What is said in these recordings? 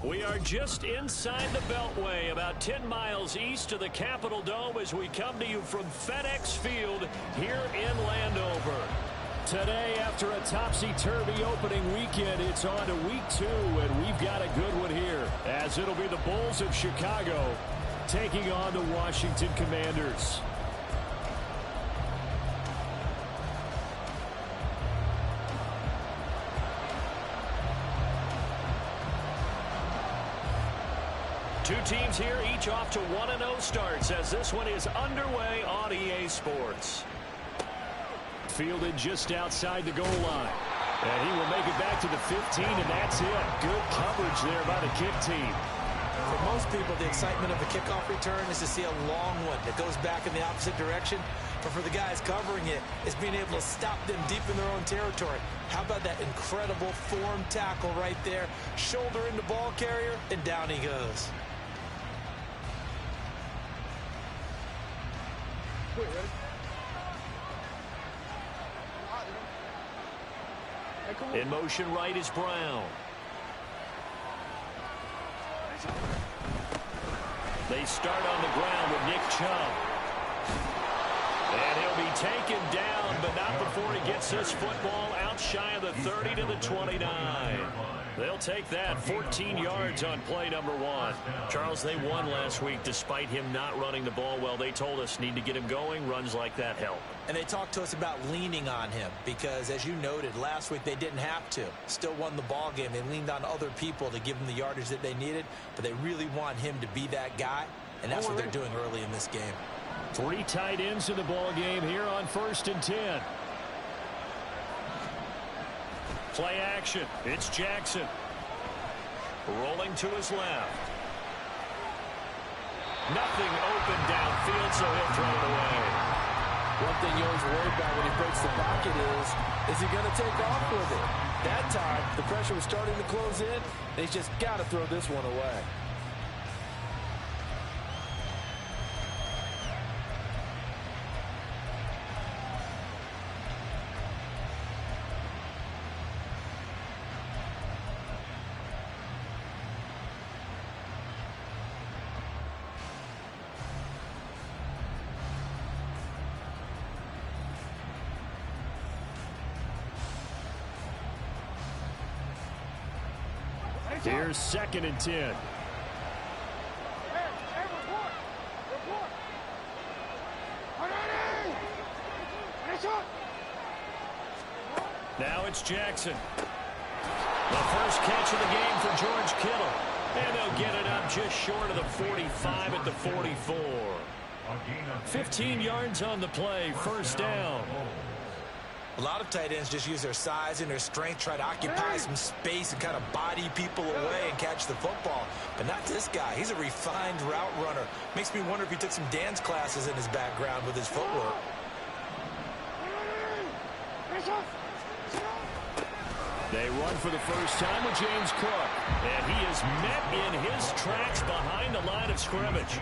We are just inside the Beltway, about 10 miles east of the Capitol Dome as we come to you from FedEx Field here in Landover. Today, after a topsy-turvy opening weekend, it's on to week 2, and we've got a good one here, as it'll be the Bulls of Chicago taking on the Washington Commanders. Two teams here, each off to 1-0 starts as this one is underway on EA Sports. Fielded just outside the goal line. And he will make it back to the 15, and that's it. Good coverage there by the kick team. For most people, the excitement of a kickoff return is to see a long one that goes back in the opposite direction. But for the guys covering it, it's being able to stop them deep in their own territory. How about that incredible form tackle right there? Shoulder into ball carrier, and down he goes. In motion right is Brown. They start on the ground with Nick Chubb. And he'll be taken down, but not before he gets his football out shy of the 30 to the 29. They'll take that 14 yards on play number 1. Charles, they won last week despite him not running the ball well. They told us need to get him going. Runs like that help. And they talked to us about leaning on him because, as you noted, last week they didn't have to. Still won the ball game. They leaned on other people to give them the yardage that they needed, but they really want him to be that guy, and that's what they're doing early in this game. 3 tight ends in the ball game here on 1st and 10. Play action. It's Jackson. Rolling to his left. Nothing open downfield, so he'll throw it away. One thing you always worry about when he breaks the pocket is he going to take off with it? That time, the pressure was starting to close in, and he's just got to throw this one away. Here's 2nd and 10. Now it's Jackson. The first catch of the game for George Kittle. And they'll get it up just short of the 45 at the 44. 15 yards on the play, 1st down. A lot of tight ends just use their size and their strength, try to occupy some space and kind of body people away and catch the football. But not this guy. He's a refined route runner. Makes me wonder if he took some dance classes in his background with his footwork. They run for the first time with James Cook. And he is met in his tracks behind the line of scrimmage.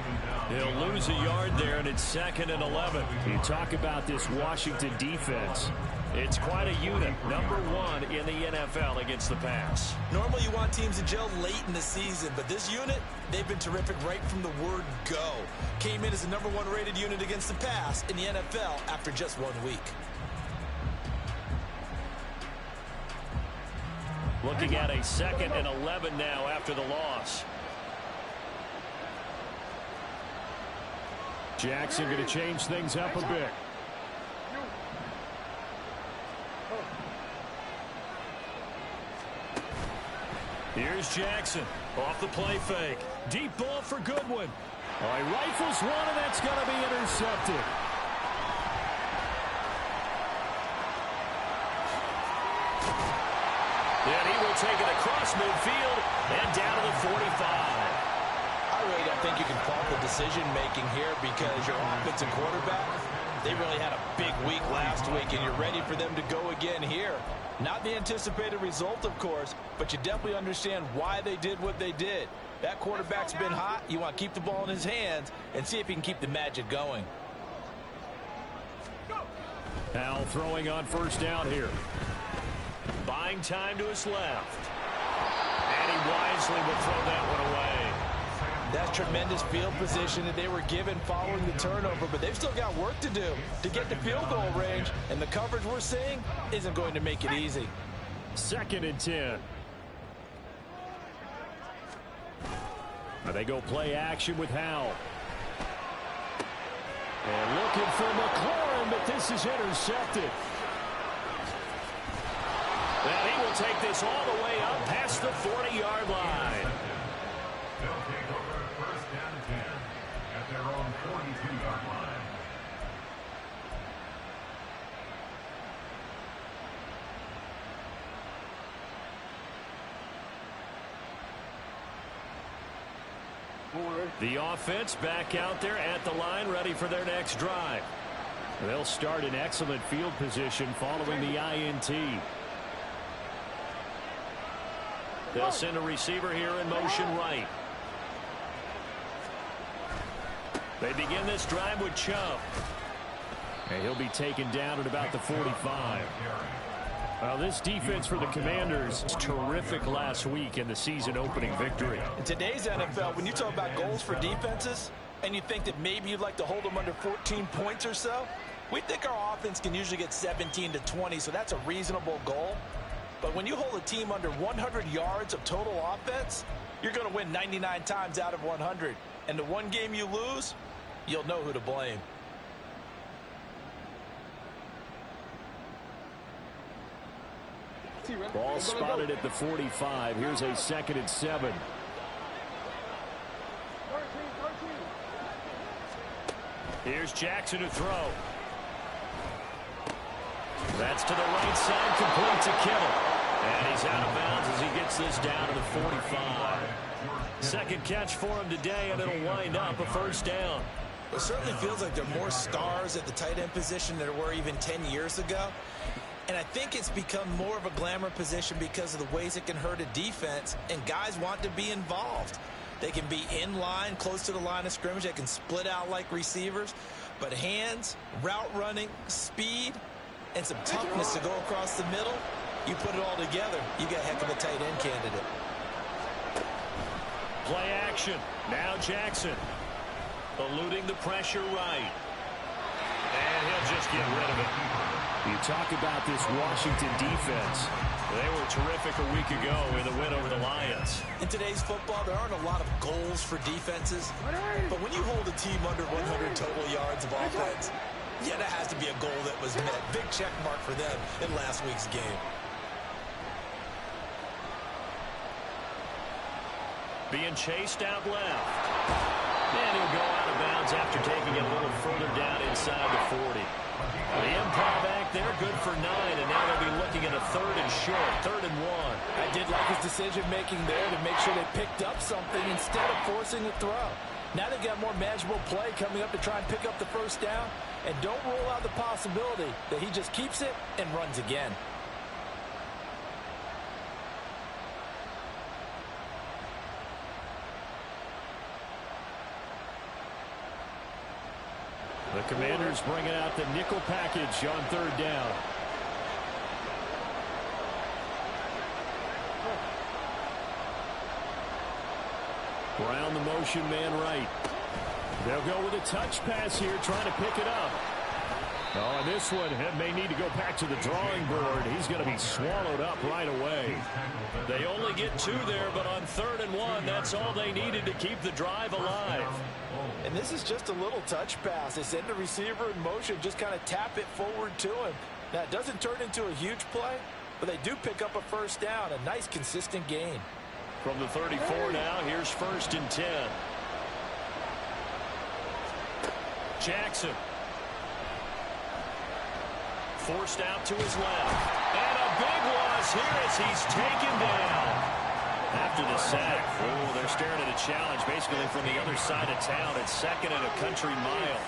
He'll lose a yard there, and it's 2nd and 11. You talk about this Washington defense. It's quite a unit, number 1 in the NFL against the pass. Normally you want teams to gel late in the season, but this unit, they've been terrific right from the word go. Came in as the number 1 rated unit against the pass in the NFL after just 1 week. Looking at a 2nd and 11 now after the loss. Jackson going to change things up a bit. Here's Jackson off the play fake. Deep ball for Goodwin. Oh, he rifles one, and that's going to be intercepted. And he will take it across midfield and down to the 45. I really don't think you can fault the decision-making here because your offensive quarterback, they really had a big week last week, and you're ready for them to go again here. Not the anticipated result, of course, but you definitely understand why they did what they did. That quarterback's been hot. You want to keep the ball in his hands and see if he can keep the magic going. Powell throwing on 1st down here. Buying time to his left. And he wisely will throw that one away. That's tremendous field position that they were given following the turnover, but they've still got work to do to get to field goal range, and the coverage we're seeing isn't going to make it easy. 2nd and 10. They go play action with Howell. And looking for McLaurin, but this is intercepted. And he will take this all the way up past the 40-yard line. They'll take over 1st and 10 at their own 42-yard line. The offense back out there at the line, ready for their next drive. They'll start in excellent field position following the INT. They'll send a receiver here in motion right. They begin this drive with Chubb. And he'll be taken down at about the 45. Well, this defense for the Commanders was terrific last week in the season-opening victory. In today's NFL, when you talk about goals for defenses, and you think that maybe you'd like to hold them under 14 points or so, we think our offense can usually get 17 to 20, so that's a reasonable goal. But when you hold a team under 100 yards of total offense, you're going to win 99 times out of 100. And the one game you lose, you'll know who to blame. Ball spotted at the 45. Here's a 2nd and 7. Here's Jackson to throw. That's to the right side, complete to Kittle. And he's out of bounds as he gets this down to the 45. Second catch for him today, and it'll wind up a 1st down. It certainly feels like there are more stars at the tight end position than there were even 10 years ago. And I think it's become more of a glamour position because of the ways it can hurt a defense, and guys want to be involved. They can be in line, close to the line of scrimmage. They can split out like receivers. But hands, route running, speed, and some toughness to go across the middle, you put it all together, you got a heck of a tight end candidate. Play action. Now Jackson. Eluding the pressure right. And he'll just get rid of it. You talk about this Washington defense. They were terrific a week ago in the win over the Lions. In today's football, there aren't a lot of goals for defenses. But when you hold a team under 100 total yards of offense, yeah, that has to be a goal that was met. Big check mark for them in last week's game. Being chased out left. And he'll go out of bounds after taking it a little further down inside the 40. The improv back there, good for 9, and now they'll be looking at a 3rd and short, 3rd and 1. I did like his decision-making there to make sure they picked up something instead of forcing the throw. Now they've got more manageable play coming up to try and pick up the 1st down, and don't rule out the possibility that he just keeps it and runs again. The Commanders bringing out the nickel package on 3rd down. Brown, the motion man right. They'll go with a touch pass here, trying to pick it up. Oh, and this one may need to go back to the drawing board. He's going to be swallowed up right away. They only get 2 there, but on 3rd and 1, that's all they needed to keep the drive alive. And this is just a little touch pass. They send the receiver in motion, just kind of tap it forward to him. Now, it doesn't turn into a huge play, but they do pick up a 1st down, a nice, consistent gain. From the 34 now, here's 1st and 10. Jackson. Forced out to his left. And a big loss here as he's taken down. After the sack, oh, they're staring at a challenge basically from the other side of town. It's 2nd and a country mile.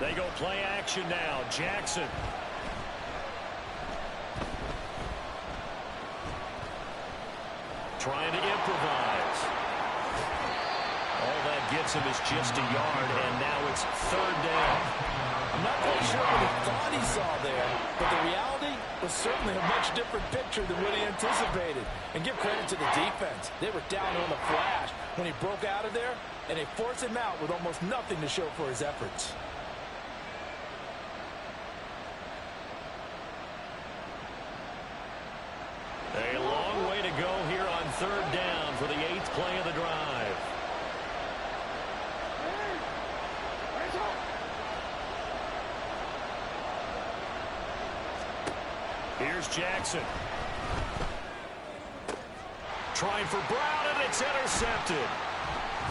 They go play action now. Jackson. Trying to improvise. All that gets him is just a yard, and now it's third down. I'm not quite sure what he thought he saw there, but the reality was certainly a much different picture than what he anticipated. And give credit to the defense. They were down on the flash when he broke out of there, and they forced him out with almost nothing to show for his efforts. A long way to go here on third down for the 8th play of the drive. Here's Jackson. Trying for Brown, and it's intercepted.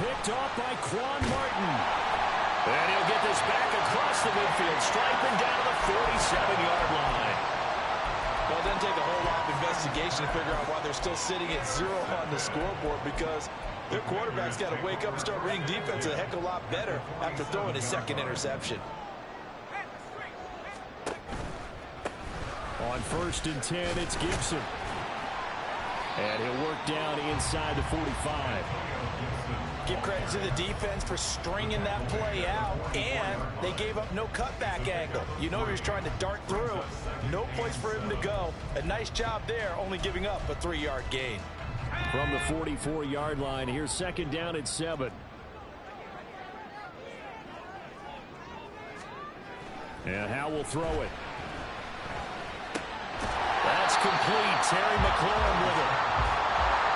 Picked off by Quan Martin. And he'll get this back across the midfield, striping down to the 47-yard line. Well, it doesn't take a whole lot of investigation to figure out why they're still sitting at 0 on the scoreboard, because their quarterback's got to wake up and start reading defense a heck of a lot better after throwing his second interception. On 1st and 10, it's Gibson. And he'll work down inside the 45. Give credit to the defense for stringing that play out, and they gave up no cutback angle. You know he was trying to dart through. No place for him to go. A nice job there, only giving up a 3-yard gain. From the 44-yard line, here's 2nd down at 7. And Howe will throw it. That's complete. Terry McLaurin with it.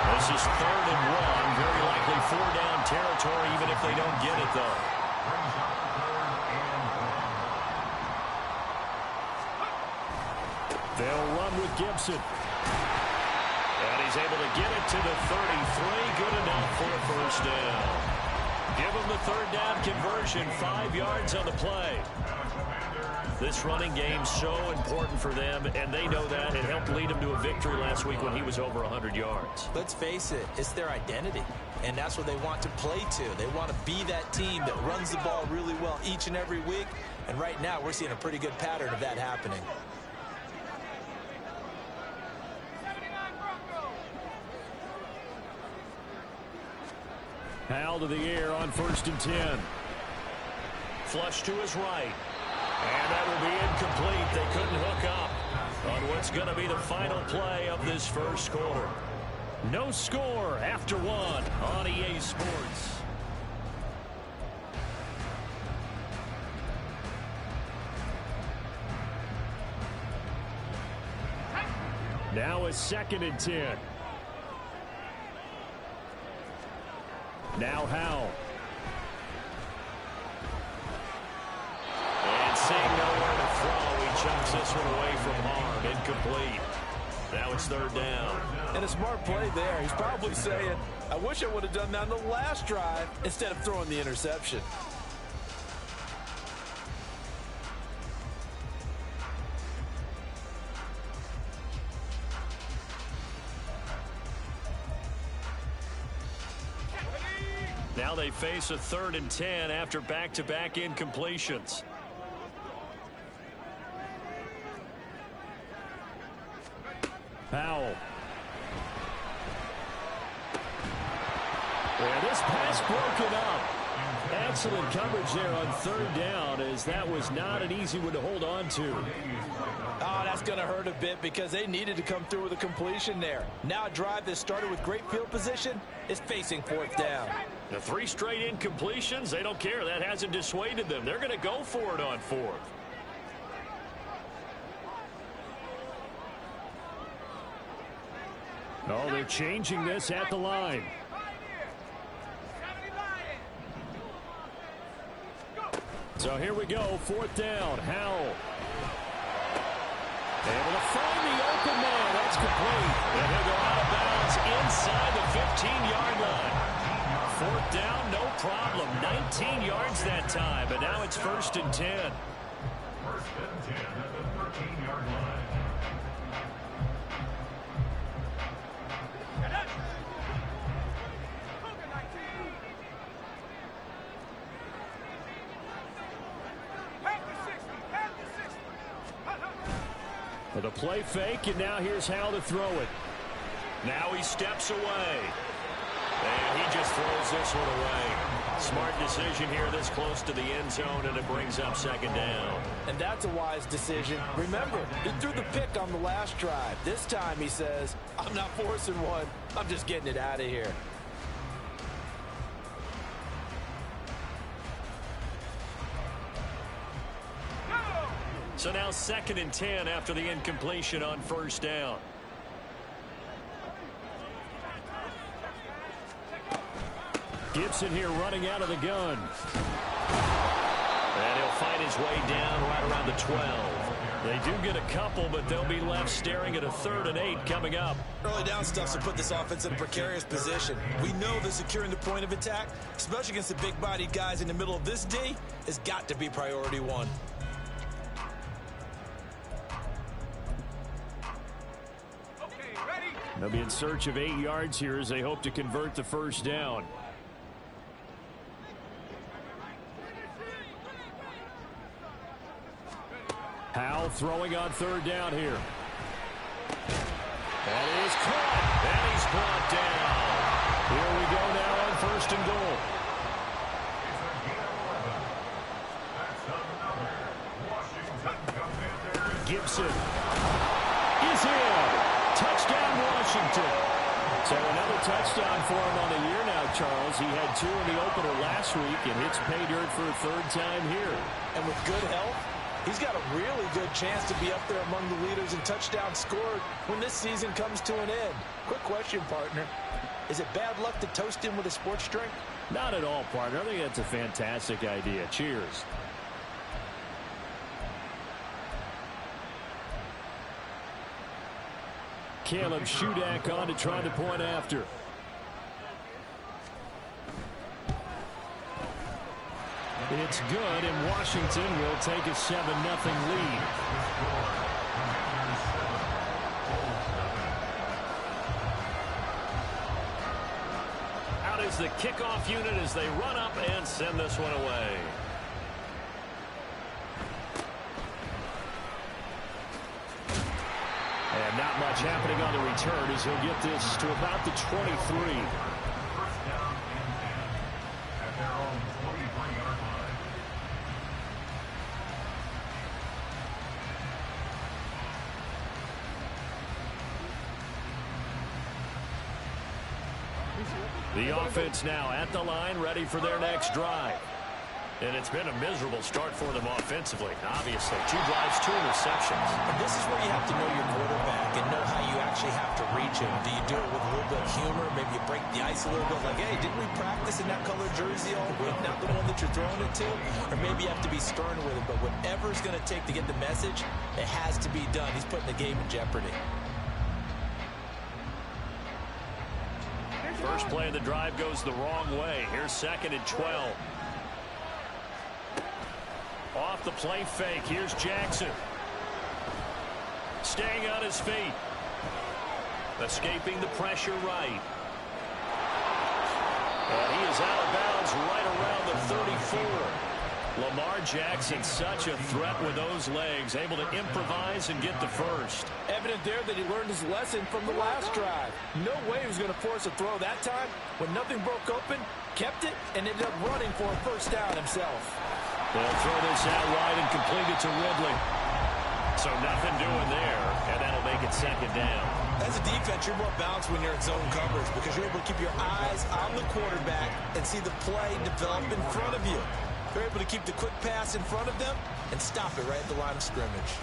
This is 3rd and 1. Very likely 4-down territory, even if they don't get it, though. They'll run with Gibson. And he's able to get it to the 33. Good enough for a 1st down. Give him the 3rd down conversion. 5 yards on the play. This running game's so important for them, and they know that. It helped lead them to a victory last week when he was over 100 yards. Let's face it, it's their identity, and that's what they want to play to. They want to be that team that runs the ball really well each and every week, and right now we're seeing a pretty good pattern of that happening. Howell to the air on 1st and 10. Flush to his right. And that will be incomplete. They couldn't hook up on what's going to be the final play of this 1st quarter. No score after 1 on EA Sports. Now it's 2nd and 10. Now Howell. And seeing nowhere to throw, he chucks this one away from harm. Incomplete. Now it's 3rd down. And a smart play there. He's probably saying, I wish I would have done that on the last drive instead of throwing the interception. Now they face a 3rd and 10 after back-to-back incompletions. Powell. And this pass broken up. Excellent coverage there on 3rd down, as that was not an easy one to hold on to. Oh, that's going to hurt a bit because they needed to come through with a completion there. Now a drive that started with great field position is facing 4th down. The 3 straight incompletions, they don't care. That hasn't dissuaded them. They're going to go for it on 4th. Oh, they're changing this at the line. So here we go, 4th down. Howell. Able to find the open man. That's complete. And he'll go out of bounds inside the 15-yard line. 4th down, no problem. 19 yards that time. But now it's 1st and 10. 1st and 10 at the 13-yard line. For the play fake, and now here's Howell to throw it. Now he steps away. And he just throws this one away. Smart decision here this close to the end zone, and it brings up second down. And that's a wise decision. Remember, he threw the pick on the last drive. This time he says, I'm not forcing one. I'm just getting it out of here. So now 2nd and 10 after the incompletion on first down. Gibson here running out of the gun. And he'll find his way down right around the 12. They do get a couple, but they'll be left staring at a 3rd and 8 coming up. Early down stuff's to put this offense in a precarious position. We know that securing the point of attack, especially against the big-bodied guys in the middle of this D, has got to be priority one. They'll be in search of 8 yards here as they hope to convert the first down. Howell throwing on 3rd down here. That is caught. And he's brought down. Here we go now on 1st and goal. Gibson is in. Touchdown, Washington. So another touchdown for him on the year now, Charles. He had 2 in the opener last week and hits pay dirt for a 3rd time here. And with good health, he's got a really good chance to be up there among the leaders in touchdowns scored when this season comes to an end. Quick question, partner. Is it bad luck to toast him with a sports drink? Not at all, partner. I think that's a fantastic idea. Cheers. Caleb Shudak on to try the point after. It's good, and Washington will take a 7-0 lead. Out is the kickoff unit as they run up and send this one away. And not much happening on the return as he'll get this to about the 23. The offense now at the line, ready for their next drive. And it's been a miserable start for them offensively, obviously. 2 drives, 2 interceptions. And this is where you have to know your quarterback and know how you actually have to reach him. Do you do it with a little bit of humor? Maybe you break the ice a little bit, like, hey, didn't we practice in that colored jersey all week, not the one that you're throwing it to? Or maybe you have to be stern with him. But whatever it's going to take to get the message, it has to be done. He's putting the game in jeopardy. First play of the drive goes the wrong way. Here's 2nd and 12. Off the play fake. Here's Jackson. Staying on his feet. Escaping the pressure right. And he is out of bounds right around the 34. Lamar Jackson, such a threat with those legs, able to improvise and get the first. Evident there that he learned his lesson from the last drive. No way he was going to force a throw that time. When nothing broke open, kept it, and ended up running for a first down himself. They'll throw this out wide and complete it to Ridley. So nothing doing there, and that'll make it 2nd down. As a defense, you're more balanced when you're in zone coverage because you're able to keep your eyes on the quarterback and see the play develop in front of you. You're able to keep the quick pass in front of them and stop it right at the line of scrimmage.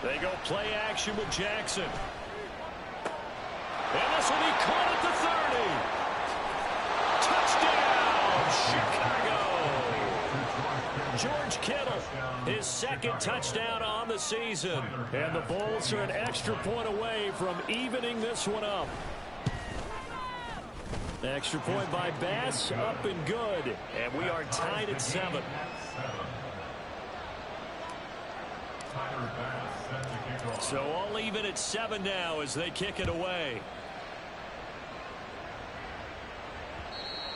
They go play action with Jackson. And this will be caught at the 30. Touchdown, Chicago! George Kittle, his 2nd touchdown on the season. And the Bulls are an extra point away from evening this one up. Extra point by Bass, up and good. And we are tied at 7. So all even at 7 now as they kick it away.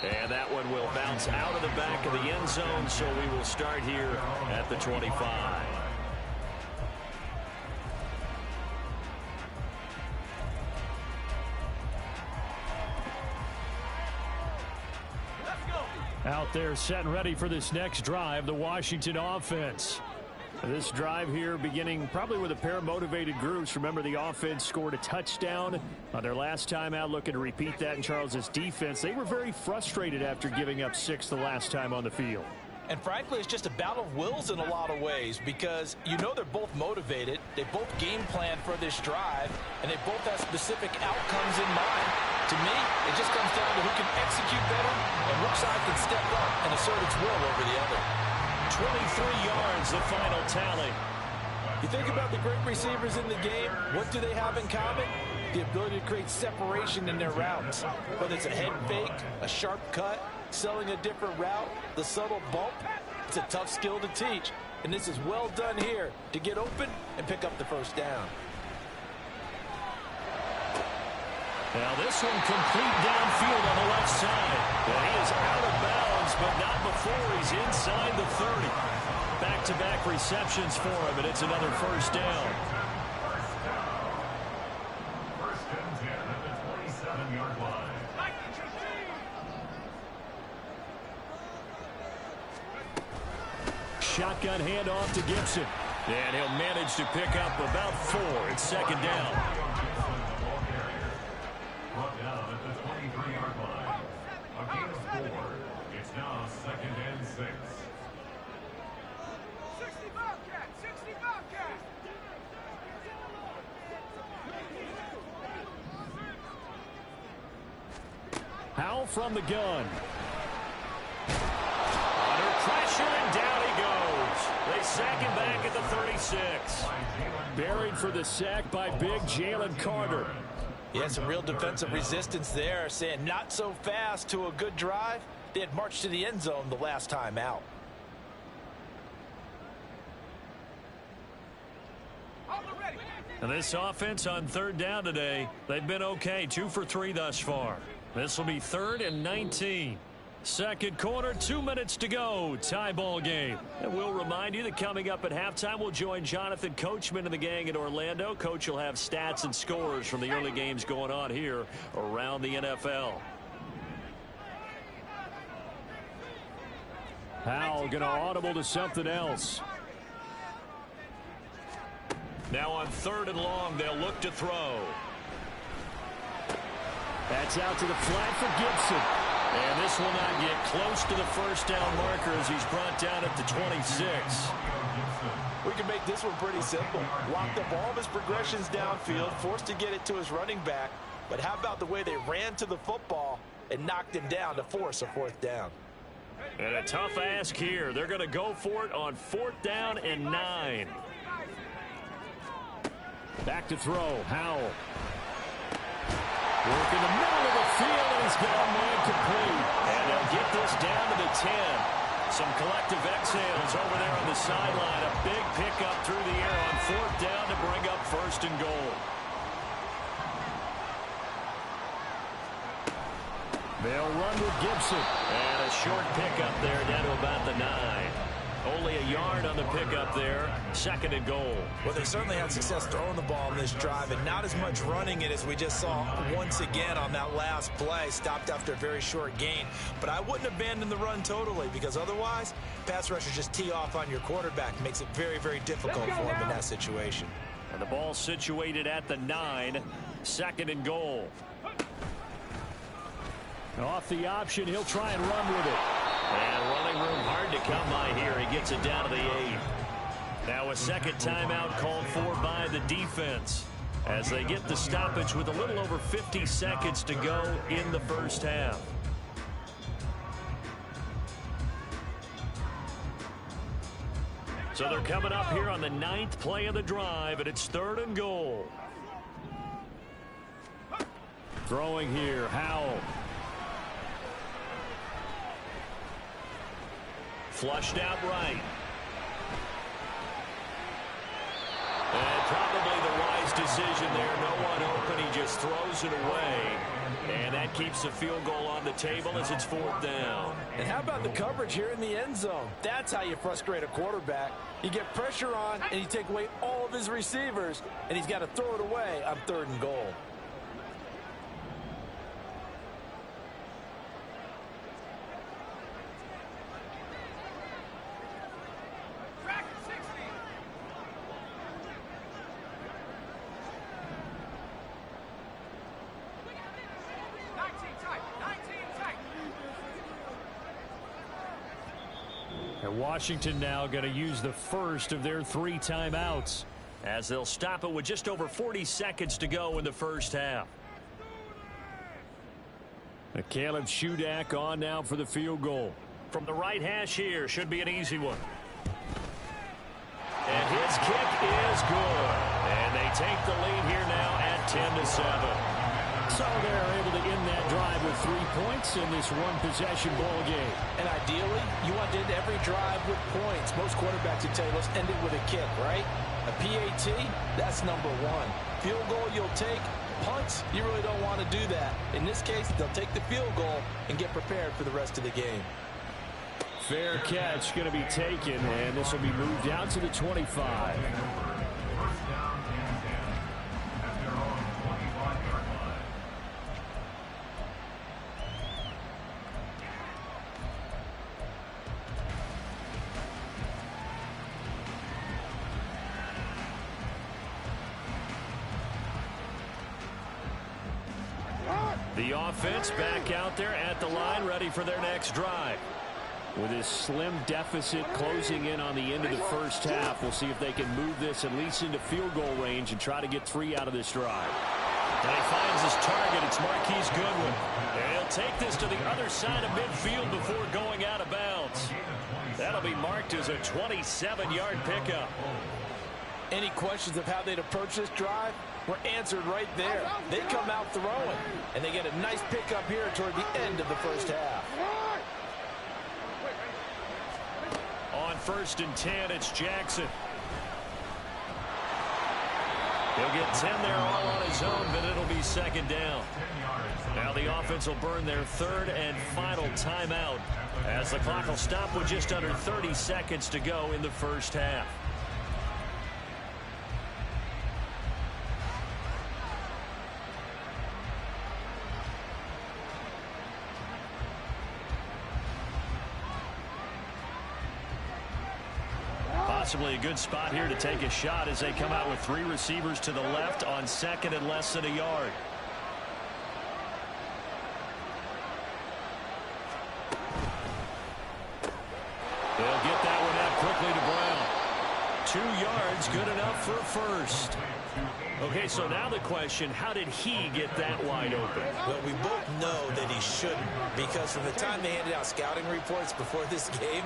And that one will bounce out of the back of the end zone, so we will start here at the 25. Out there set and ready for this next drive, the Washington offense. This drive here beginning probably with a pair of motivated groups. Remember, the offense scored a touchdown on their last time out, looking to repeat that in Charles's defense. They were very frustrated after giving up 6 the last time on the field. And frankly, it's just a battle of wills in a lot of ways because you know they're both motivated. They both game plan for this drive, and they both have specific outcomes in mind. To me, it just comes down to who can execute better and which side can step up and assert its will over the other. 23 yards, the final tally. You think about the great receivers in the game, what do they have in common? The ability to create separation in their routes. Whether it's a head fake, a sharp cut, selling a different route, the subtle bump, it's a tough skill to teach. And this is well done here to get open and pick up the first down. Now this one complete downfield on the left side. And he is out of bounds, but not before he's inside the 30. Back-to-back receptions for him, and it's another first down. First and 10 at the 27-yard line. Shotgun handoff to Gibson. And he'll manage to pick up about 4. It's second down. Brought down at the 23-yard line. A gain of 4. It's now second and 6. 60 Bobcat! Howell from the gun. Under pressure, and down he goes. They sack him back at the 36. Buried for the sack by big Jalen Carter. He had some real defensive resistance there, saying not so fast to a good drive. They had marched to the end zone the last time out. And this offense on third down today, they've been okay. 2 for 3 thus far. This will be 3rd and 19. Second quarter, 2 minutes to go. Tie ball game. And we'll remind you that coming up at halftime, we'll join Jonathan Coachman and the gang in Orlando. Coach will have stats and scores from the early games going on here around the NFL. Howell going to audible to something else. Now on 3rd and long, they'll look to throw. That's out to the flat for Gibson. And this will not get close to the first down marker as he's brought down at the 26. We can make this one pretty simple. Locked up all of his progressions downfield, forced to get it to his running back. But how about the way they ran to the football and knocked him down to force a 4th down? And a tough ask here. They're going to go for it on 4th down and 9. Back to throw. Howell. Work in the middle of the field, and he's got a man complete. And they'll get this down to the 10. Some collective exhales over there on the sideline. A big pickup through the air on 4th down to bring up 1st and goal. They'll run with Gibson. And a short pickup there down to about the 9. Only a yard on the pickup there. 2nd and goal. Well, they certainly had success throwing the ball in this drive and not as much running it as we just saw once again on that last play. Stopped after a very short gain. But I wouldn't abandon the run totally because otherwise, pass rushers just tee off on your quarterback. It makes it very, very difficult for him in that situation. And the ball situated at the 9. 2nd and goal. Off the option, he'll try and run with it. And running room hard to come by here. He gets it down to the 8. Now a second timeout called for by the defense as they get the stoppage with a little over 50 seconds to go in the first half. So they're coming up here on the 9th play of the drive, and it's 3rd and goal. Throwing here, Howell. Flushed out right. And probably the wise decision there. No one open. He just throws it away. And that keeps the field goal on the table as it's 4th down. And how about the coverage here in the end zone? That's how you frustrate a quarterback. You get pressure on, and you take away all of his receivers, and he's got to throw it away on 3rd and goal. And Washington now going to use the first of their 3 timeouts, as they'll stop it with just over 40 seconds to go in the first half. Caleb Shudak on now for the field goal. From the right hash here, should be an easy one. And his kick is good. And they take the lead here now at 10-7. So they're able to end that drive with 3 points in this one-possession ball game. And ideally, you want to end every drive with points. Most quarterbacks would tell you, let's end it with a kick, right? A PAT, that's number 1. Field goal you'll take. Punts, you really don't want to do that. In this case, they'll take the field goal and get prepared for the rest of the game. Fair catch going to be taken, and this will be moved out to the 25. First down and 10 at their own 25-yard line. The offense back out there at the line, ready for their next drive. With this slim deficit closing in on the end of the first half, we'll see if they can move this at least into field goal range and try to get 3 out of this drive. And he finds his target. It's Marquise Goodwin. And he'll take this to the other side of midfield before going out of bounds. That'll be marked as a 27-yard pickup. Any questions of how they'd approach this drive were answered right there. They come out throwing, and they get a nice pickup here toward the end of the first half. On 1st and 10, it's Jackson. He'll get 10 there all on his own, but it'll be 2nd down. Now the offense will burn their 3rd and final timeout, as the clock will stop with just under 30 seconds to go in the first half. Possibly a good spot here to take a shot as they come out with 3 receivers to the left on 2nd and less than a yard. They'll get that one out quickly to Brown. 2 yards, good enough for a first. Okay, so now the question, how did he get that wide open? Well, we both know that he shouldn't, because from the time they handed out scouting reports before this game,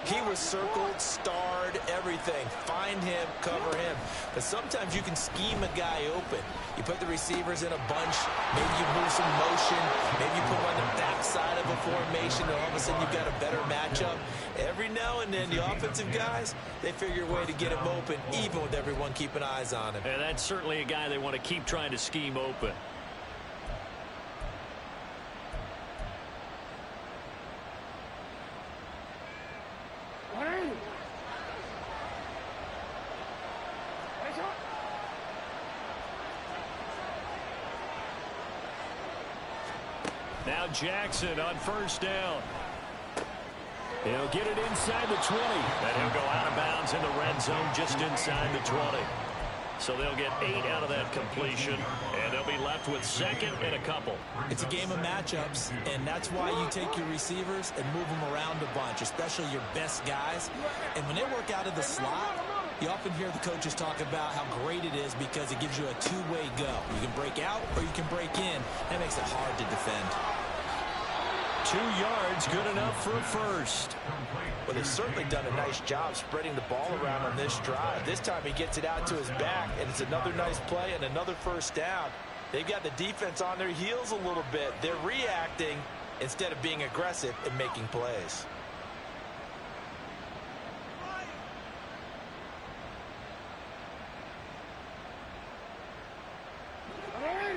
he was circled, starred, everything. Find him, cover him. But sometimes you can scheme a guy open. You put the receivers in a bunch. Maybe you move some motion. Maybe you put him on the backside of a formation, and all of a sudden you've got a better matchup. Every now and then, the offensive guys, they figure a way to get him open, even with everyone keeping eyes on him. And that's certainly a guy they want to keep trying to scheme open. Now Jackson on 1st down. He'll get it inside the 20. And he'll go out of bounds in the red zone just inside the 20. So they'll get 8 out of that completion, and they'll be left with 2nd and a couple. It's a game of matchups, and that's why you take your receivers and move them around a bunch, especially your best guys. And when they work out of the slot, you often hear the coaches talk about how great it is because it gives you a 2-way go. You can break out or you can break in. That makes it hard to defend. 2 yards, good enough for a first. Well, they've certainly done a nice job spreading the ball around on this drive. This time he gets it out to his back, and it's another nice play and another first down. They've got the defense on their heels a little bit. They're reacting instead of being aggressive and making plays.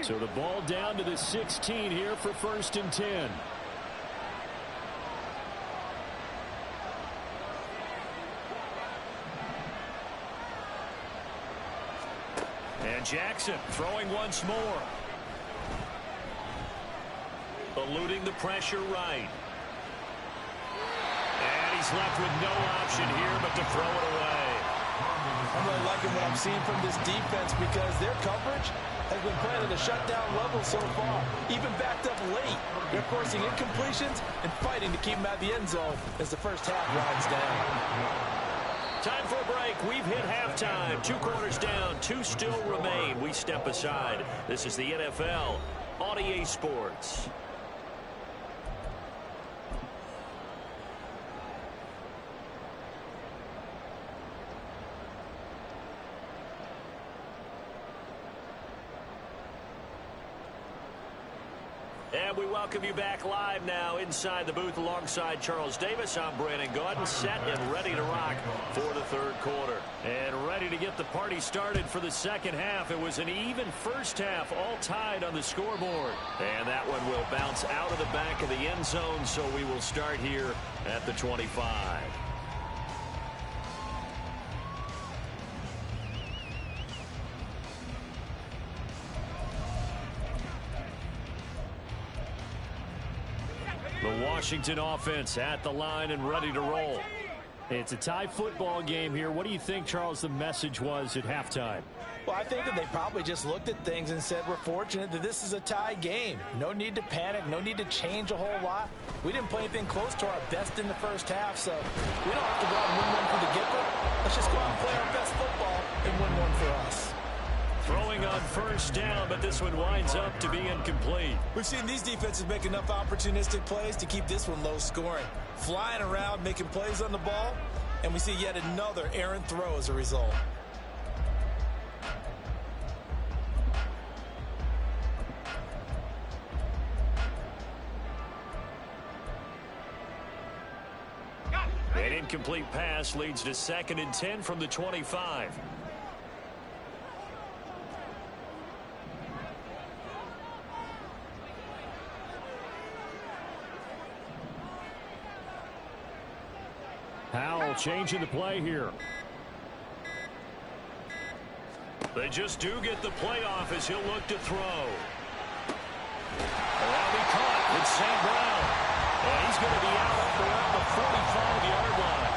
So the ball down to the 16 here for 1st and 10. And Jackson throwing once more. Eluding the pressure right. And he's left with no option here but to throw it away. I'm really liking what I'm seeing from this defense because their coverage has been playing at a shutdown level so far, even backed up late. They're forcing incompletions and fighting to keep them out of the end zone as the first half winds down. Time for a break. We've hit halftime. 2 quarters down, 2 still remain. We step aside. This is the NFL on EA Sports. And we welcome you back live now inside the booth alongside Charles Davis. I'm Brandon Gaudin, set and ready to rock for the third quarter. And ready to get the party started for the second half. It was an even first half, all tied on the scoreboard. And that one will bounce out of the back of the end zone, so we will start here at the 25. The Washington offense at the line and ready to roll. It's a tie football game here. What do you think, Charles, the message was at halftime? Well, I think that they probably just looked at things and said, we're fortunate that this is a tie game. No need to panic. No need to change a whole lot. We didn't play anything close to our best in the first half, so we don't have to go out and win one for the get-go. Let's just go out and play our best football and win one for us. Throwing on first down, but this one winds up to be incomplete. We've seen these defenses make enough opportunistic plays to keep this one low scoring. Flying around, making plays on the ball, and we see yet another errant throw as a result. An incomplete pass leads to 2nd and 10 from the 25. Howell changing the play here. They just do get the play off as he'll look to throw. That'll be caught with St. Brown. And he's going to be out around the 45-yard line.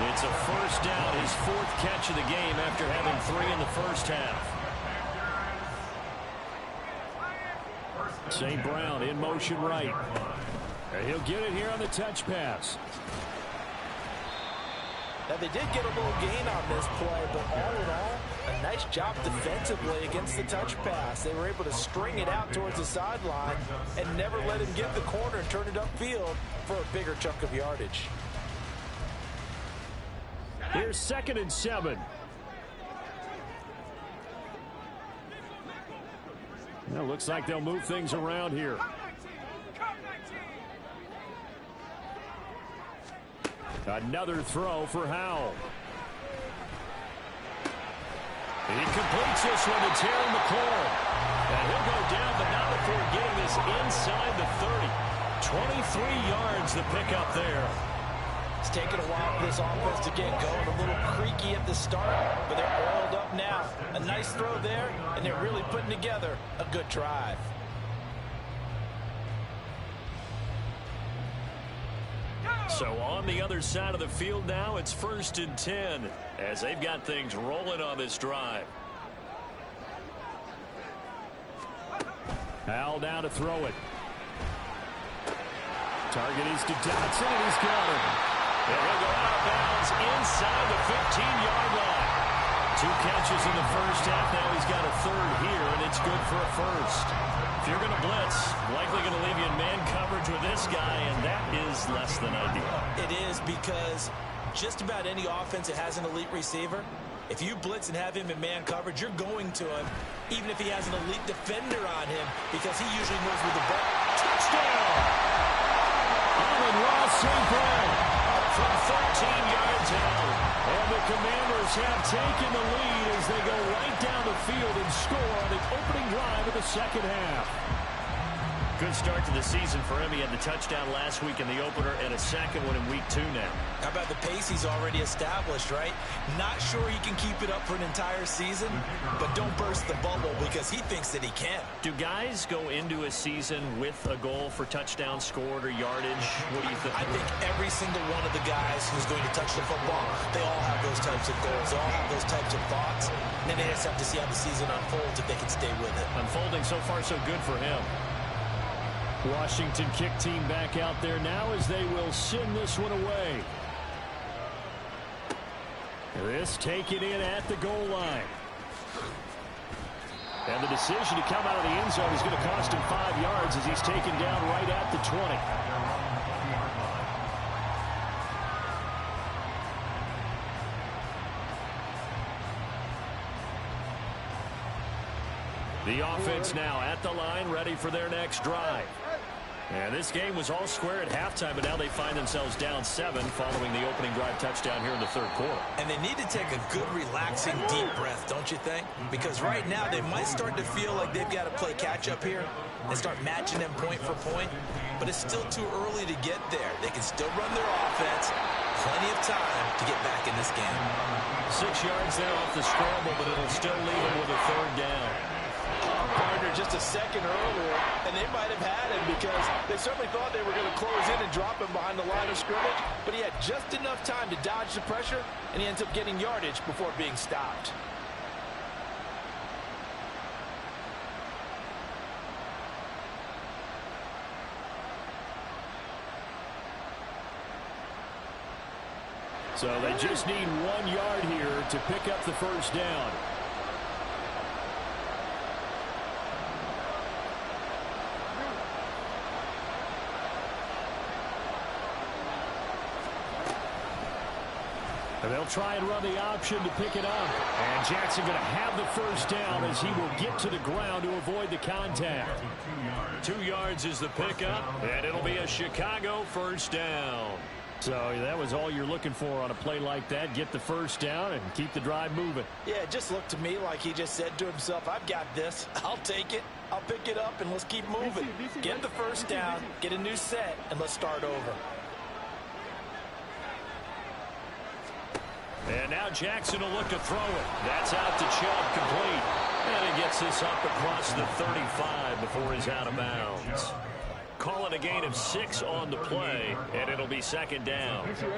It's a first down, his 4th catch of the game after having 3 in the first half. St. Brown in motion right. And he'll get it here on the touch pass. Now, they did get a little gain on this play, but all in all, a nice job defensively against the touch pass. They were able to string it out towards the sideline and never let him get the corner and turn it upfield for a bigger chunk of yardage. Here's 2nd and 7. Well, looks like they'll move things around here. Another throw for Howell. He completes this one to Terry McLaurin. And he'll go down, but not before getting this inside the 30. 23 yards the pickup there. It's taken a while for this offense to get going. A little creaky at the start, but they're oiled up now. A nice throw there, and they're really putting together a good drive. So on the other side of the field now, it's 1st and 10 as they've got things rolling on this drive. Howell now to throw it. Target is to Dotson, and he's got him. And he'll go out of bounds inside the 15-yard line. 2 catches in the first half. Now he's got a 3rd here, and it's good for a 1st. If you're going to blitz, likely going to leave you in man coverage with this guy, and that is less than ideal. It is, because just about any offense that has an elite receiver, if you blitz and have him in man coverage, you're going to him, even if he has an elite defender on him, because he usually moves with the ball. Touchdown! Ross St. Brown from 13 yards out. And the Commanders have taken the lead as they go right down the field and score on the opening drive of the second half. Good start to the season for him. He had the touchdown last week in the opener and a second one in week 2 now. How about the pace he's already established, right? Not sure he can keep it up for an entire season, but don't burst the bubble because he thinks that he can. Do guys go into a season with a goal for touchdowns scored or yardage? What do you think? I think every single one of the guys who's going to touch the football, they all have those types of goals. They all have those types of thoughts. And then they just have to see how the season unfolds if they can stay with it. Unfolding so far so good for him. Washington kick team back out there now as they will send this one away. This taken in at the goal line. And the decision to come out of the end zone is going to cost him 5 yards as he's taken down right at the 20. The offense now at the line, ready for their next drive. And this game was all square at halftime, but now they find themselves down 7 following the opening drive touchdown here in the third quarter. And they need to take a good, relaxing, deep breath, don't you think? Because right now they might start to feel like they've got to play catch-up here and start matching them point for point. But it's still too early to get there. They can still run their offense. Plenty of time to get back in this game. 6 yards there off the scramble, but it'll still leave them with a third down. Partner just a second earlier, and they might have had him because they certainly thought they were going to close in and drop him behind the line of scrimmage, but he had just enough time to dodge the pressure, and he ends up getting yardage before being stopped. So they just need 1 yard here to pick up the first down. And they'll try and run the option to pick it up. And Jackson going to have the first down as he will get to the ground to avoid the contact. 2 yards is the pickup, and it'll be a Chicago first down. So that was all you're looking for on a play like that. Get the first down and keep the drive moving. Yeah, it just looked to me like he just said to himself, I've got this. I'll take it. I'll pick it up, and let's keep moving. Get the first down, get a new set, and let's start over. And now Jackson will look to throw it. That's out to Chubb, complete. And he gets this up across the 35 before he's out of bounds. Call it a gain of 6 on the play, and it'll be second down. Brings up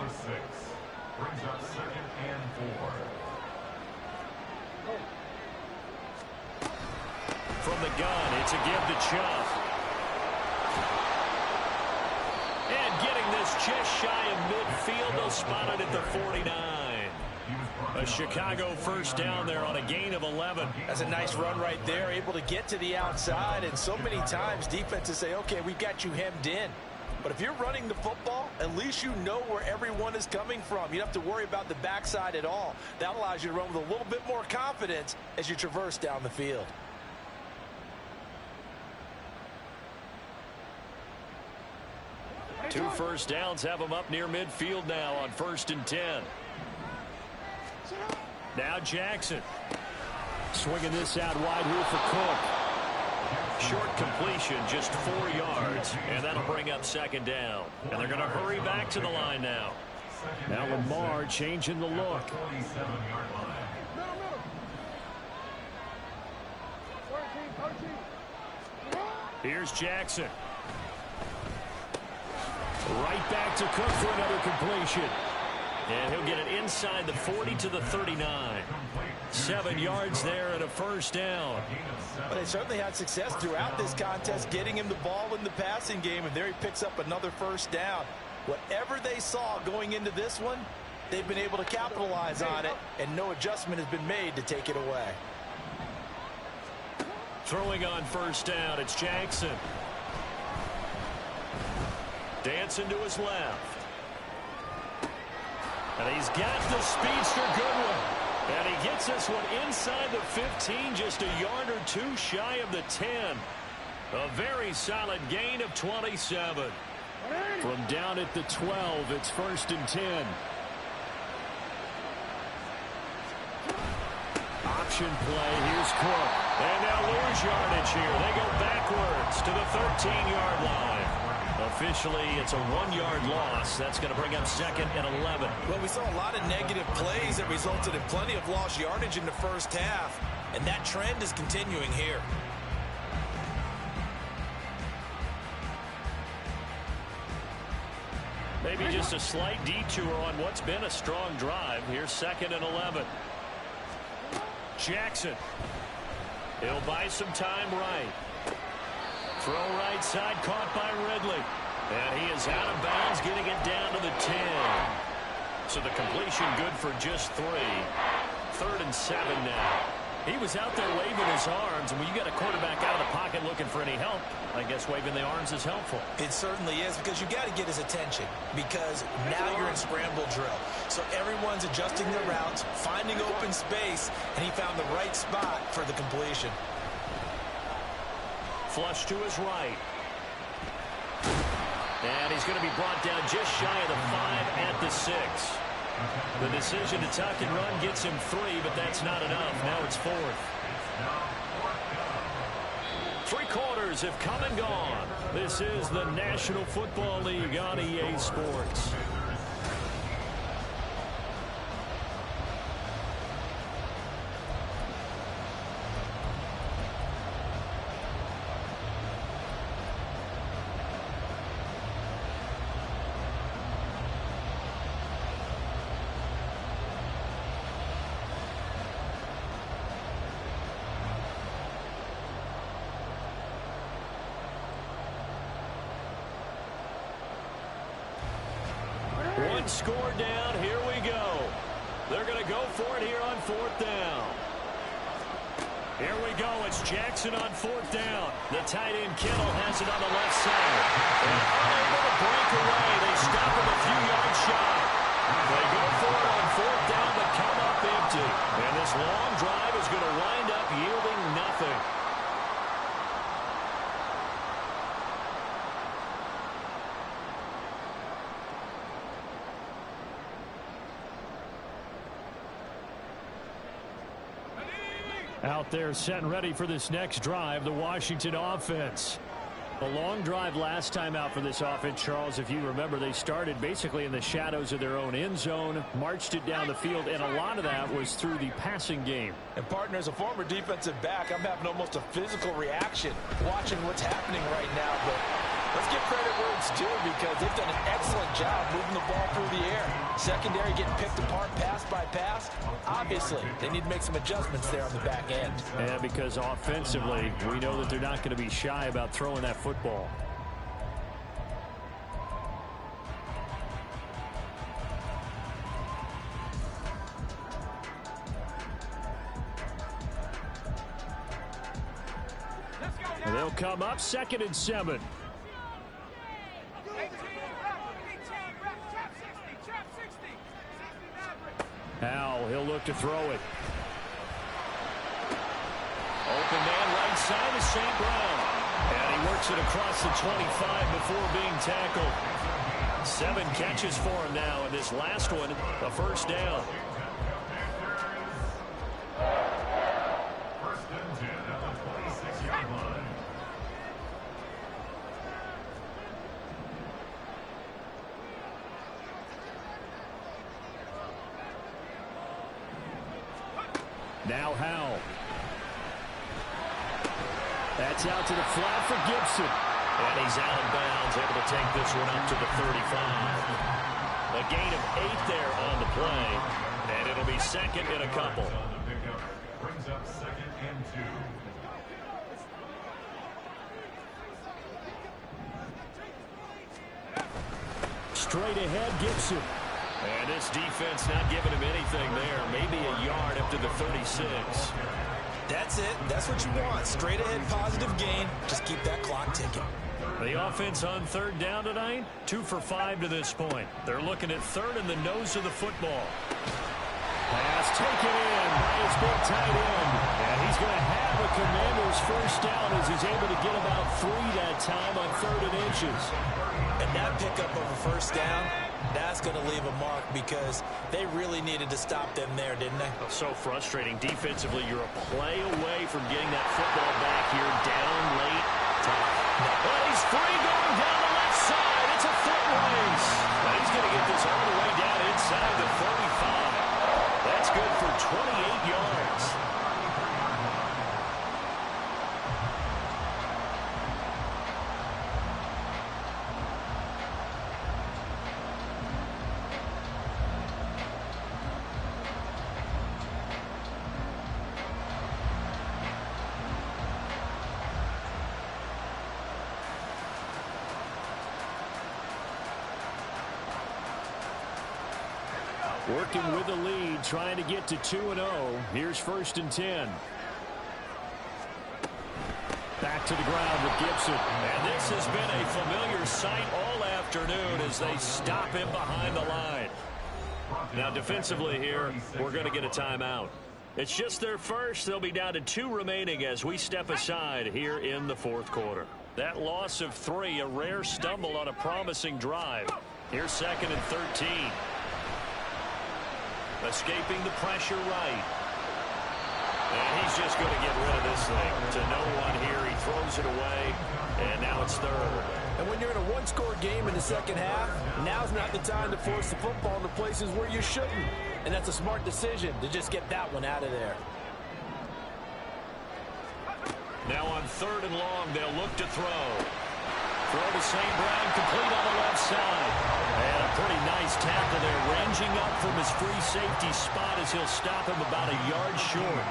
2nd and 4. From the gun, it's a give to Chubb. And getting this just shy of midfield, they'll spot it at the 49. A Chicago first down there on a gain of 11. That's a nice run right there, able to get to the outside. And so many times defenses say, okay, we've got you hemmed in. But if you're running the football, at least you know where everyone is coming from. You don't have to worry about the backside at all. That allows you to run with a little bit more confidence as you traverse down the field. Two first downs have them up near midfield now on 1st and 10. Now Jackson swinging this out wide here for Cook. Short completion, just 4 yards, and that'll bring up second down. And they're going to hurry back to the line now. Now Lamar changing the look. Here's Jackson. Right back to Cook for another completion. And he'll get it inside the 40 to the 39. 7 yards there and a first down. But they certainly had success throughout this contest getting him the ball in the passing game, and there he picks up another first down. Whatever they saw going into this one, they've been able to capitalize on it, and no adjustment has been made to take it away. Throwing on first down, it's Jackson. Dancing to his left. And he's got the speedster Goodwin. And he gets this one inside the 15, just a yard or 2 shy of the 10. A very solid gain of 27. From down at the 12, it's 1st and 10. On option play. Here's Cook. And they'll lose yardage here. They go backwards to the 13-yard line. Officially, it's a 1-yard loss. That's going to bring up 2nd and 11. Well, we saw a lot of negative plays that resulted in plenty of lost yardage in the first half, and that trend is continuing here. Maybe just a slight detour on what's been a strong drive. Here's 2nd and 11. Jackson. He'll buy some time right. Throw right side, caught by Ridley. And he is out of bounds, getting it down to the 10. So the completion good for just 3. 3rd and 7 now. He was out there waving his arms, and when you got a quarterback out of the pocket looking for any help, I guess waving the arms is helpful. It certainly is, because you got to get his attention, because now you're in scramble drill. So everyone's adjusting their routes, finding open space, and he found the right spot for the completion. Flush to his right. And he's going to be brought down just shy of the 5 at the 6. The decision to tuck and run gets him 3, but that's not enough. Now it's 4th. 3 quarters have come and gone. This is the National Football League on EA Sports. One score down. Here we go. They're going to go for it here on 4th down. Here we go. It's Jackson on 4th down. The tight end Kittle has it on the left side. And unable to break away. They stop him a few yards shy. They go for it on 4th down, but come up empty. And this long drive is going to wind up yielding nothing. Out there set and ready for this next drive, the Washington offense. A long drive last time out for this offense, Charles. If you remember, they started basically in the shadows of their own end zone, marched it down the field, and a lot of that was through the passing game. And, partner, as a former defensive back, I'm having almost a physical reaction watching what's happening right now. But let's give credit where it's due, because they've done an excellent job moving the ball through the air. Secondary getting picked apart pass by pass. Obviously, they need to make some adjustments there on the back end. And because offensively, we know that they're not going to be shy about throwing that football. And they'll come up 2nd and 7. Now he'll look to throw it. Open man right side to St. Brown. And he works it across the 25 before being tackled. 7 catches for him now, and this last one, a 1st down. First and 10 at the 26-yard line. Now Howell. That's out to the flat for Gibson. And he's out of bounds, able to take this one up to the 35. A gain of 8 there on the play. And it'll be 2nd and a couple. On the pickup brings up 2nd and 2. Straight ahead, Gibson. And this defense not giving him anything there. Maybe a yard up to the 36. That's it. That's what you want. Straight ahead positive gain. Just keep that clock ticking. The offense on 3rd down tonight, 2 for 5 to this point. They're looking at 3rd in the nose of the football. Pass taken in by his big tight end. And he's going to have a Commander's 1st down as he's able to get about 3 that time on 3rd and inches. And that pickup of a 1st down That's going to leave a mark because they really needed to stop them there, didn't they? So frustrating. Defensively, you're a play away from getting that football back here, down late. But he's free going down the left side. It's a foot race. And he's going to get this all the way down inside the 35. That's good for 28 yards. Working with the lead, trying to get to 2-0. Here's 1st and 10. Back to the ground with Gibson. And this has been a familiar sight all afternoon as they stop him behind the line. Now defensively here, we're going to get a timeout. It's just their first. They'll be down to 2 remaining as we step aside here in the 4th quarter. That loss of 3, a rare stumble on a promising drive. Here's 2nd and 13. Escaping the pressure right. And he's just going to get rid of this thing. To no one here. He throws it away. And now it's 3rd. And when you're in a one-score game in the second half, now's not the time to force the football into places where you shouldn't. And that's a smart decision to just get that one out of there. Now on 3rd and long, they'll look to throw. Throw to St. Brown, complete on the left side. And a pretty nice tackle there, ranging up from his free safety spot as he'll stop him about a yard short.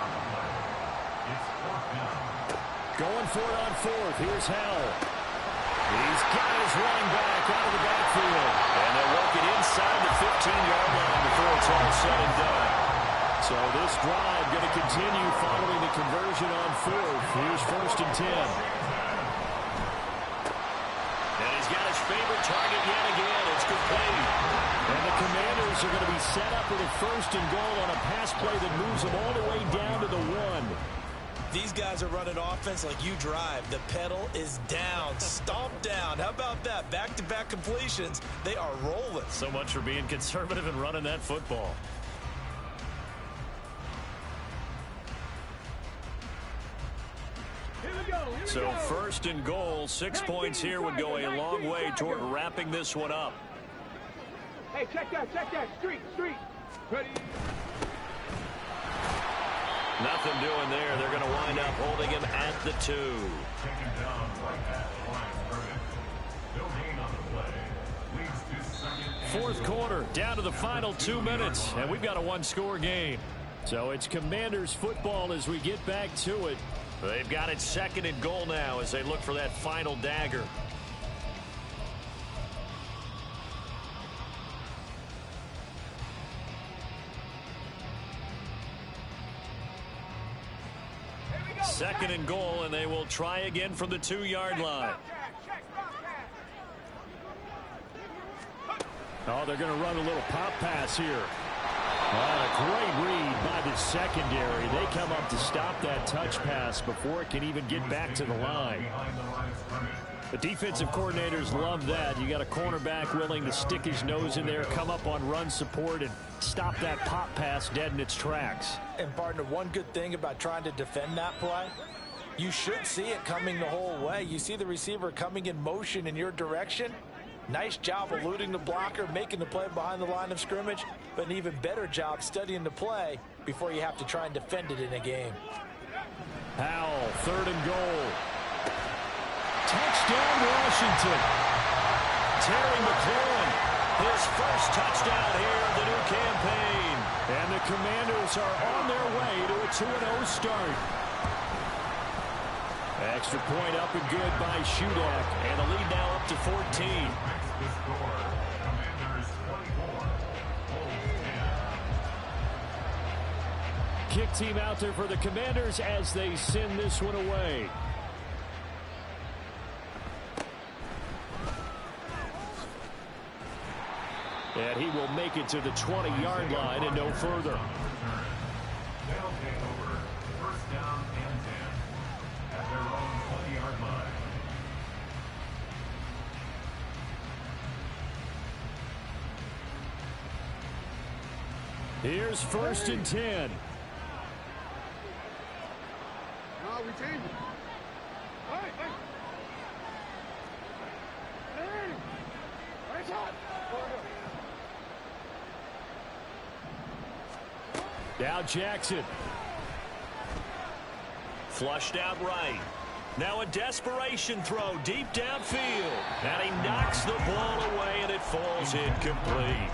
Going for it on 4th. Here's Hell. He's got his running back out of the backfield. And they'll work it inside the 15-yard line before it's all said and done. So this drive going to continue following the conversion on 4th. Here's 1st and 10. And he's got his favorite target yet again. It's complete. And the Commanders are going to be set up with a 1st and goal on a pass play that moves them all the way down to the 1. These guys are running offense like you drive. The pedal is down, stomped down. How about that? Back-to-back completions. They are rolling. So much for being conservative and running that football. So 1st and goal, 6 points here would go a long way toward wrapping this one up. Hey, check that, street. Ready? Nothing doing there. They're going to wind up holding him at the 2. Taken down right at the line of scrimmage. No gain on the play. Leads to 2nd and 4th quarter, down to the final 2 minutes, and we've got a 1-score game. So it's Commanders football as we get back to it. They've got it 2nd and goal now as they look for that final dagger. Second and goal, and they will try again from the 2-yard line. Oh, they're going to run a little pop pass here. A great read by the secondary. They come up to stop that touch pass before it can even get back to the line. The defensive coordinators love that. You got a cornerback willing to stick his nose in there, come up on run support, and stop that pop pass dead in its tracks. And partner, one good thing about trying to defend that play, you should see it coming the whole way. You see the receiver coming in motion in your direction. Nice job eluding the blocker, making the play behind the line of scrimmage, but an even better job studying the play before you have to try and defend it in a game. Howell, 3rd and goal. Touchdown, Washington. Terry McLaurin, his first touchdown here of the new campaign. And the Commanders are on their way to a 2-0 start. Extra point up and good by Shudak, and the lead now up to 14. the score. Commanders 24. Kick team out there for the Commanders as they send this one away. And he will make it to the 20-yard line and no further. They'll take over 1st down and 10 at their own 20-yard line. Here's 1st and 10. No, we change it. Hey, hey. Hey. Right shot. Now Jackson. Flushed out right. Now a desperation throw deep downfield. And he knocks the ball away, and it falls incomplete.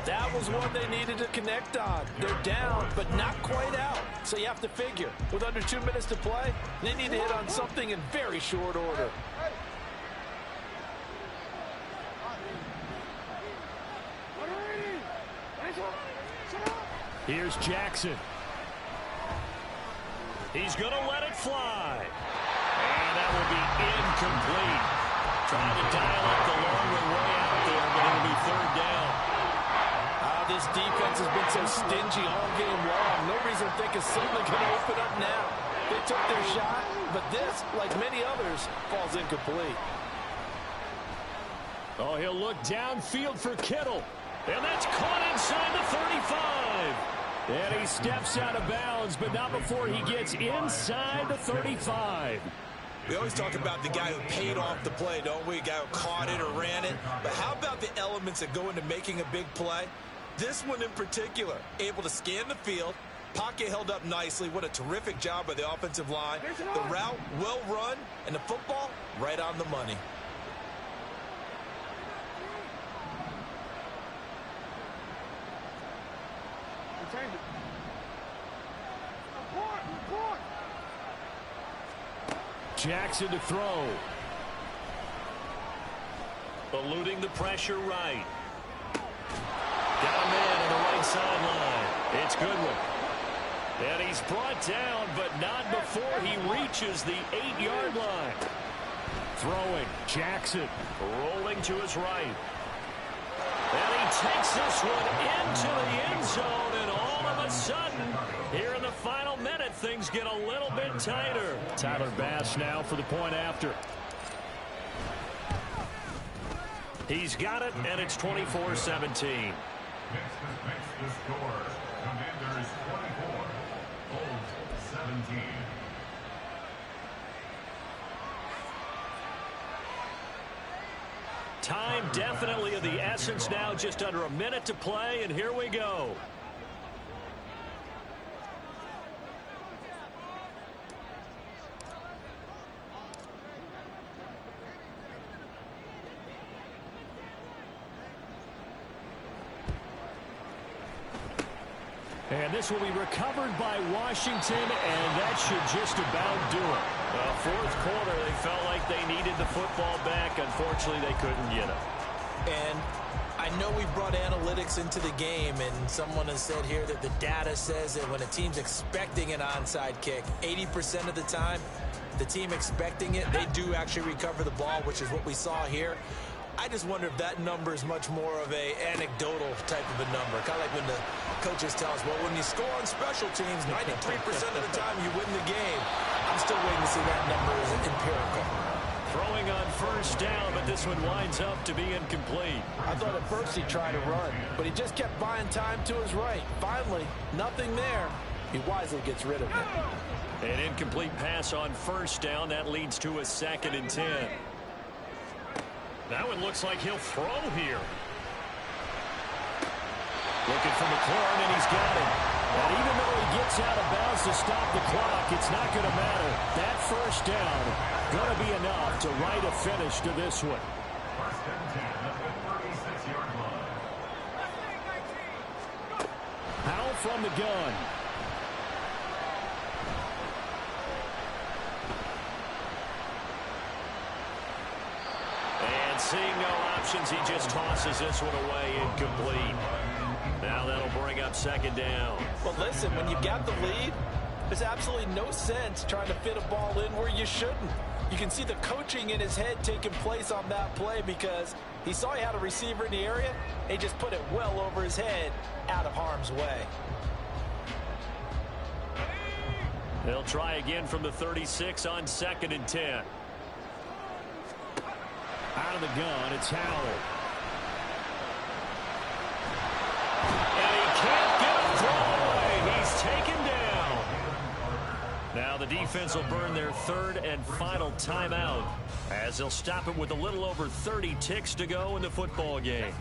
That was one they needed to connect on. They're down, but not quite out. So you have to figure, with under 2 minutes to play, they need to hit on something in very short order. Here's Jackson. He's going to let it fly. And that will be incomplete. Trying to dial up the longer way out there, but it'll be 3rd down. This defense has been so stingy all game long. No reason to think it's suddenly going to open up now. They took their shot, but this, like many others, falls incomplete. Oh, he'll look downfield for Kittle. And that's caught inside the 35. And he steps out of bounds, but not before he gets inside the 35. We always talk about the guy who paid off the play, don't we? A guy who caught it or ran it. But how about the elements that go into making a big play? This one in particular, able to scan the field, pocket held up nicely. What a terrific job by the offensive line. The route well run, and the football right on the money. Change it. Jackson to throw. Eluding the pressure right. Got a man on the right sideline. It's Goodwin. And he's brought down, but not before he reaches the 8-yard line. Throwing. Jackson. Rolling to his right. And he takes this one into the end zone, and all of a sudden, here in the final minute, things get a little bit tighter. Tyler Bass now for the point after. He's got it, and it's 24-17. Makes the score. Commanders 24, Colts 17. Time definitely of the essence now, just under a minute to play, and here we go. And this will be recovered by Washington, and that should just about do it. Fourth quarter, they felt like they needed the football back. Unfortunately, they couldn't get it. And I know we brought analytics into the game, and someone has said here that the data says that when a team's expecting an onside kick, 80% of the time, the team expecting it, they do actually recover the ball, which is what we saw here. I just wonder if that number is much more of a anecdotal type of a number. Kind of like when the coaches tell us, well, when you score on special teams, 93% of the time you win the game. I'm still waiting to see that number is empirical. Throwing on first down, but this one winds up to be incomplete. I thought at first he tried to run, but he just kept buying time to his right. Finally, nothing there. He wisely gets rid of it. An incomplete pass on first down. That leads to a 2nd and 10. That one looks like he'll throw here. Looking for McLaurin, and he's got it. And even though he gets out of bounds to stop the clock, it's not going to matter. That first down going to be enough to write a finish to this one. 1st and 10 at the 36-yard line. Powell from the gun. Seeing no options, he just tosses this one away, incomplete. Now that'll bring up 2nd down. But listen, when you've got the lead, there's absolutely no sense trying to fit a ball in where you shouldn't. You can see the coaching in his head taking place on that play because he saw he had a receiver in the area, and he just put it well over his head out of harm's way. They'll try again from the 36 on 2nd and 10. Out of the gun, it's Howell. And he can't get defense will burn their third and final timeout as they'll stop it with a little over 30 ticks to go in the football game.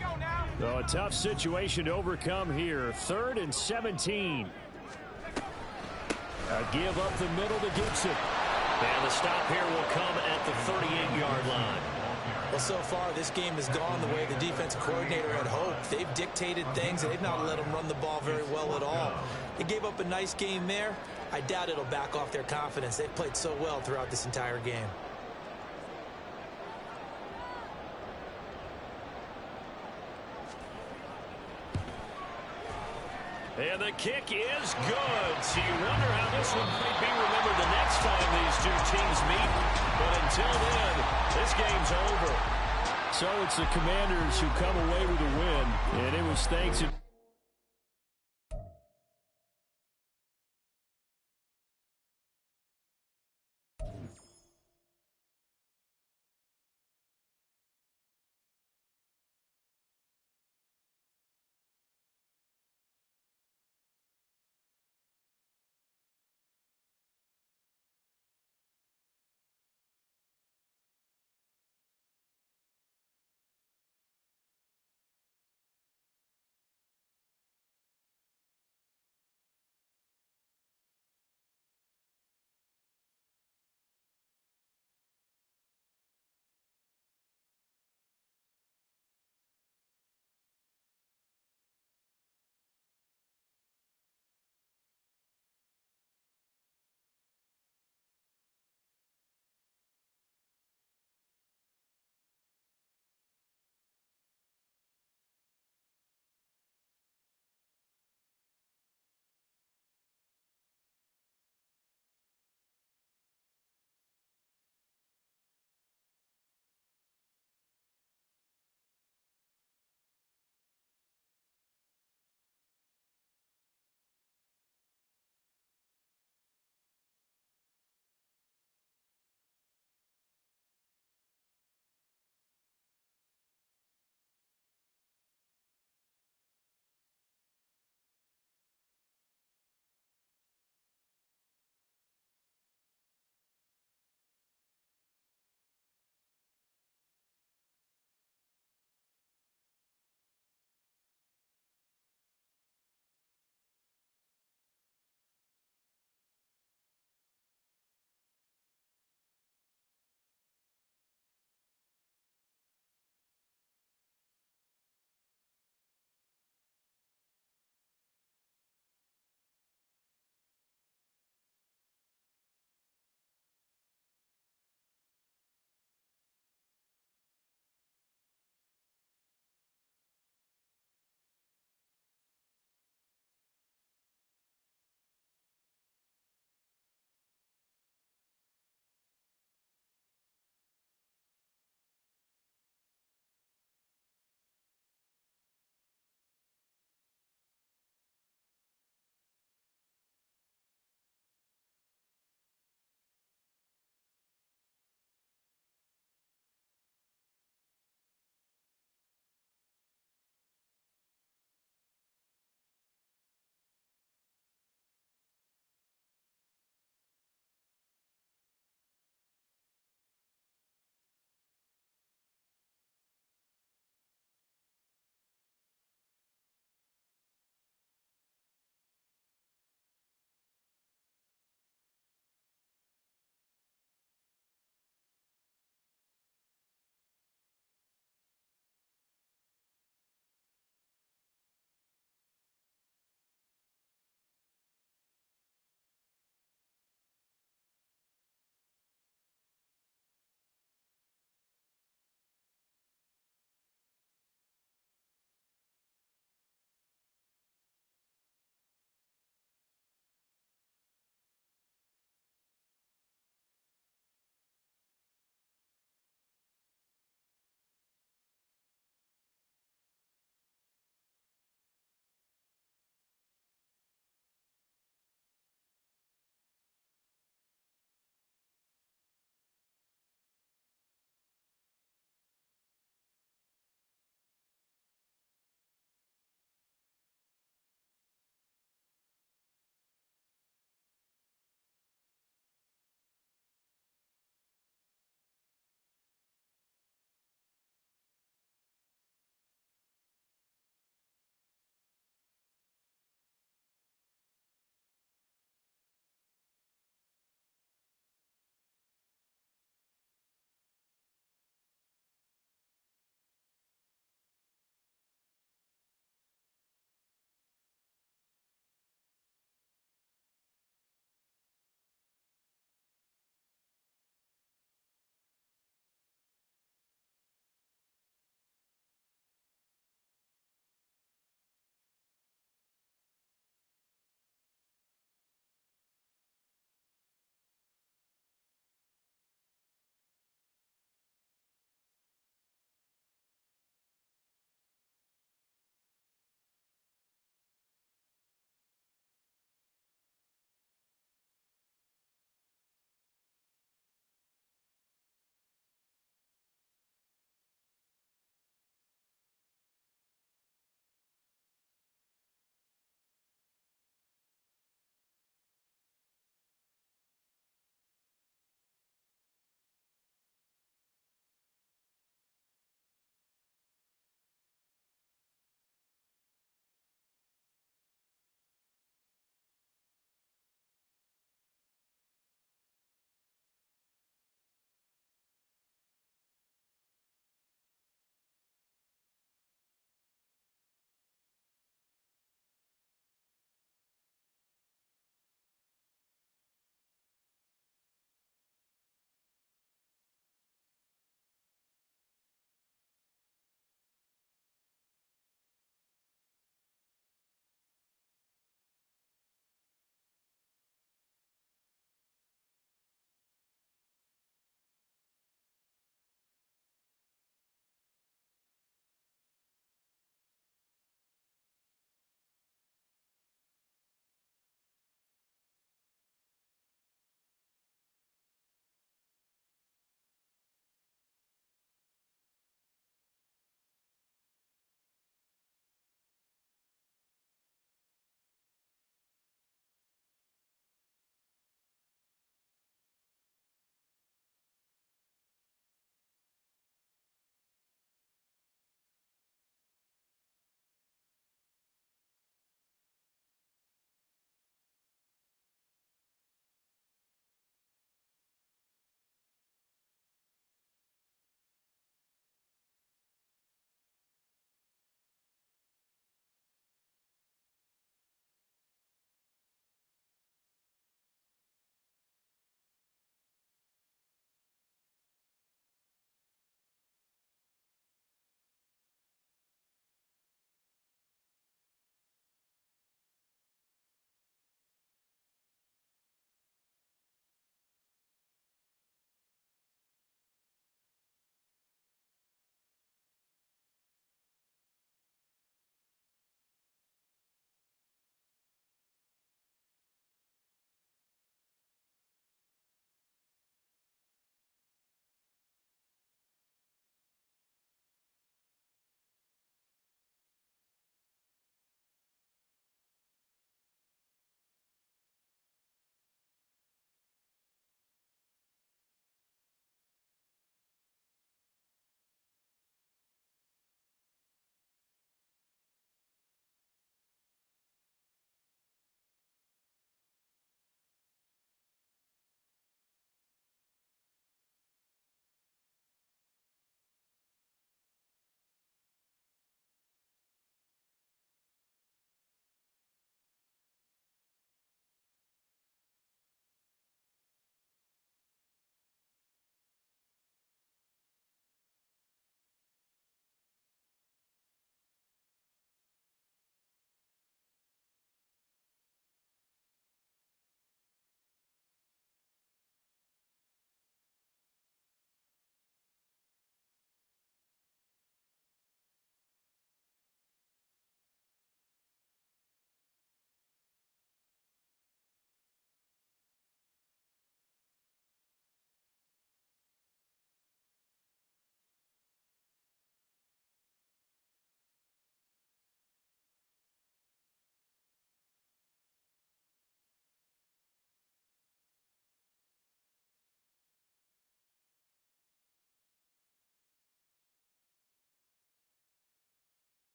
So a tough situation to overcome here. 3rd and 17. A give up the middle to Gibson. And the stop here will come at the 38-yard line. Well, so far, this game has gone the way the defensive coordinator had hoped. They've dictated things, and they've not let them run the ball very well at all. They gave up a nice game there. I doubt it'll back off their confidence. They've played so well throughout this entire game. And the kick is good. So you wonder how this one might be remembered the next time these two teams meet. But until then, this game's over. So it's the Commanders who come away with a win, and it was thanks to